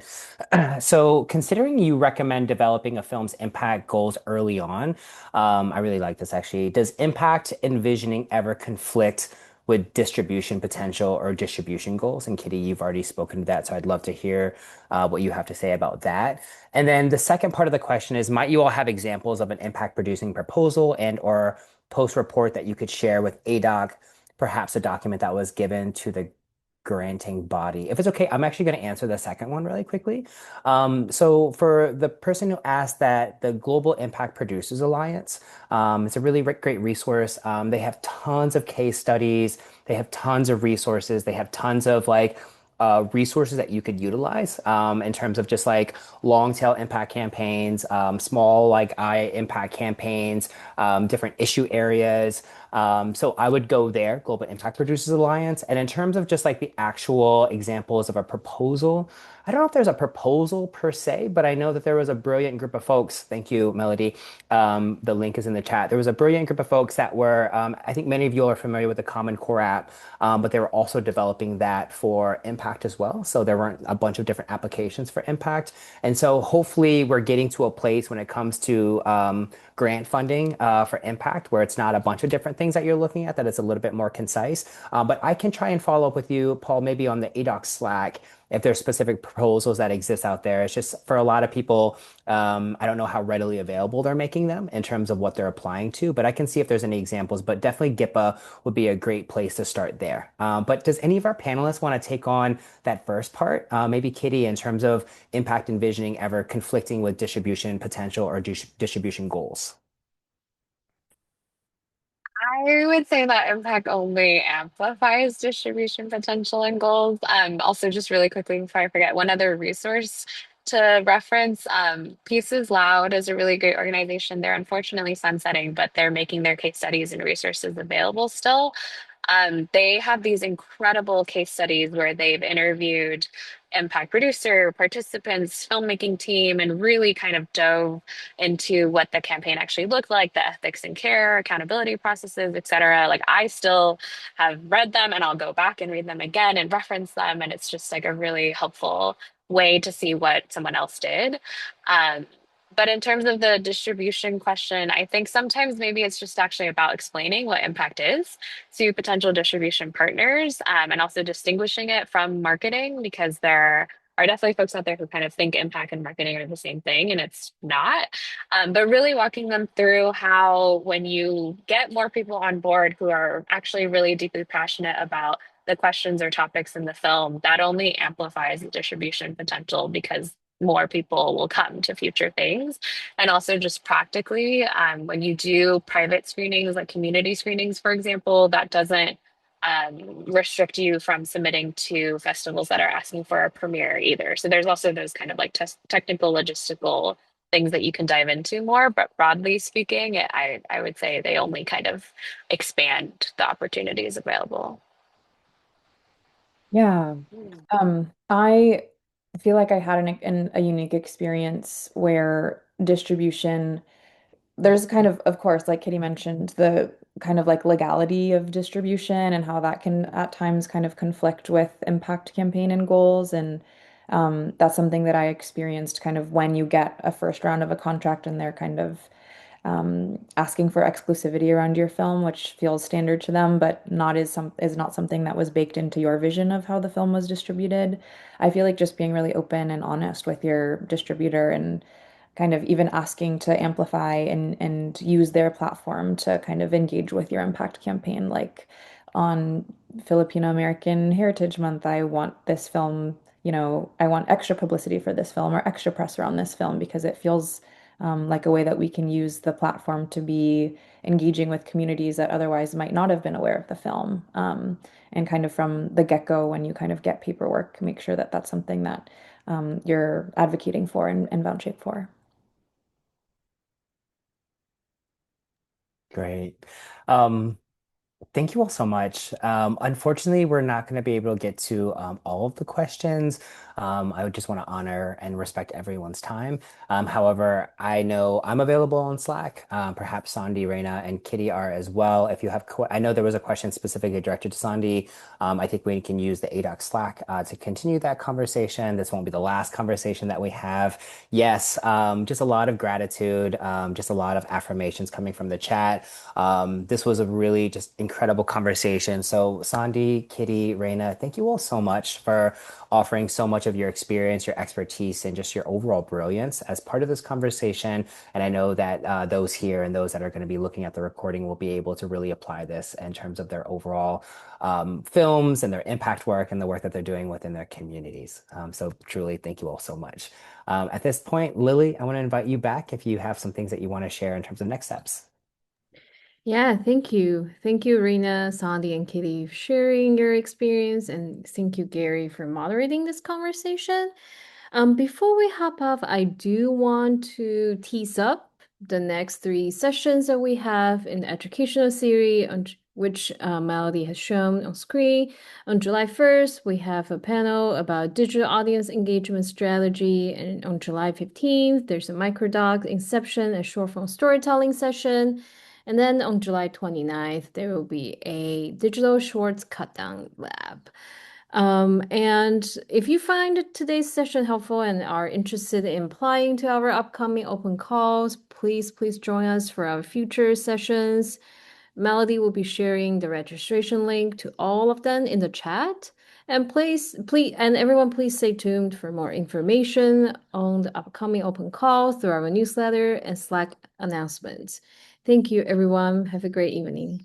So, considering you recommend developing a film's impact goals early on, I really like this actually. Does impact envisioning ever conflict with distribution potential or distribution goals? And Kitty, you've already spoken to that, so I'd love to hear what you have to say about that. And then the second part of the question is, might you all have examples of an impact producing proposal and or post report that you could share with ADOC, perhaps a document that was given to the granting body. If it's okay, I'm actually going to answer the second one really quickly. So for the person who asked that, the Global Impact Producers Alliance, it's a really great resource. They have tons of case studies. They have tons of resources. They have tons of like resources that you could utilize in terms of just like long tail impact campaigns, small like eye impact campaigns, different issue areas. So I would go there, Global Impact Producers Alliance. And in terms of just like the actual examples of a proposal, I don't know if there's a proposal per se, but I know that there was a brilliant group of folks. Thank you, Melody. The link is in the chat. There was a brilliant group of folks that were, I think many of you are familiar with the Common Core app, but they were also developing that for impact as well. So there weren't a bunch of different applications for impact. And so hopefully we're getting to a place when it comes to grant funding for impact where it's not a bunch of different things that you're looking at, that it's a little bit more concise. But I can try and follow up with you, Paul, maybe on the ADOC Slack if there's specific proposals that exist out there. It's just for a lot of people, I don't know how readily available they're making them in terms of what they're applying to, but I can see if there's any examples. But definitely GIPA would be a great place to start there. But does any of our panelists want to take on that first part? Maybe Kitty, in terms of impact envisioning ever conflicting with distribution potential or distribution goals? I would say that impact only amplifies distribution potential and goals. Also, just really quickly before I forget, one other resource to reference, Pieces Loud is a really great organization. They're unfortunately sunsetting, but they're making their case studies and resources available still. They have these incredible case studies where they've interviewed impact producer, participants, filmmaking team, and really kind of dove into what the campaign actually looked like, the ethics and care, accountability processes, et cetera. Like I still have read them and I'll go back and read them again and reference them. And it's just like a really helpful way to see what someone else did. Um, but in terms of the distribution question, I think sometimes maybe it's just actually about explaining what impact is to potential distribution partners, and also distinguishing it from marketing because there are definitely folks out there who kind of think impact and marketing are the same thing and it's not. But really walking them through how when you get more people on board who are actually really deeply passionate about the questions or topics in the film, that only amplifies the distribution potential because more people will come to future things. And also just practically, when you do private screenings, like community screenings, for example, that doesn't restrict you from submitting to festivals that are asking for a premiere either. So there's also those kind of like technical logistical things that you can dive into more. But broadly speaking, I would say they only kind of expand the opportunities available. Yeah. I feel like I had a unique experience where distribution, there's kind of course, like Kitty mentioned, the kind of like legality of distribution and how that can at times kind of conflict with impact campaign and goals. And that's something that I experienced kind of when you get a first round of a contract and they're kind of asking for exclusivity around your film, which feels standard to them, but is not something that was baked into your vision of how the film was distributed. I feel like just being really open and honest with your distributor and kind of even asking to amplify and use their platform to kind of engage with your impact campaign. Like on Filipino American Heritage Month, I want this film, I want extra publicity for this film or extra press around this film because it feels like a way that we can use the platform to be engaging with communities that otherwise might not have been aware of the film. And kind of from the get-go, when you kind of get paperwork, make sure that that's something that you're advocating for and vouching for. Great. Um, Thank you all so much. Unfortunately, we're not going to be able to get to all of the questions. I would just want to honor and respect everyone's time. However, I know I'm available on Slack. Perhaps Sondy, Reina, and Kitty are as well. If you have, I know there was a question specifically directed to Sondy. I think we can use the ADOC Slack to continue that conversation. This won't be the last conversation that we have. Yes, just a lot of gratitude, just a lot of affirmations coming from the chat. This was a really just incredible conversation. So, Sandy, Kitty, Reina, thank you all so much for offering so much of your experience, your expertise, and just your overall brilliance as part of this conversation. And I know that those here and those that are going to be looking at the recording will be able to really apply this in terms of their overall films and their impact work and the work that they're doing within their communities. So, truly, thank you all so much. At this point, Lily, I want to invite you back if you have some things that you want to share in terms of next steps. Yeah, thank you. Thank you, Rena, Sandy, and Kitty, for sharing your experience. And thank you, Gary, for moderating this conversation. Before we hop off, I do want to tease up the next three sessions that we have in the educational series, on which Melody has shown on screen. On July 1st, we have a panel about digital audience engagement strategy. And on July 15th, there's a microdoc Inception, a short form storytelling session. And then on July 29th, there will be a digital shorts cut down lab. And if you find today's session helpful and are interested in applying to our upcoming open calls, please join us for our future sessions. Melody will be sharing the registration link to all of them in the chat. And and everyone, please stay tuned for more information on the upcoming open calls through our newsletter and Slack announcements. Thank you, everyone. Have a great evening.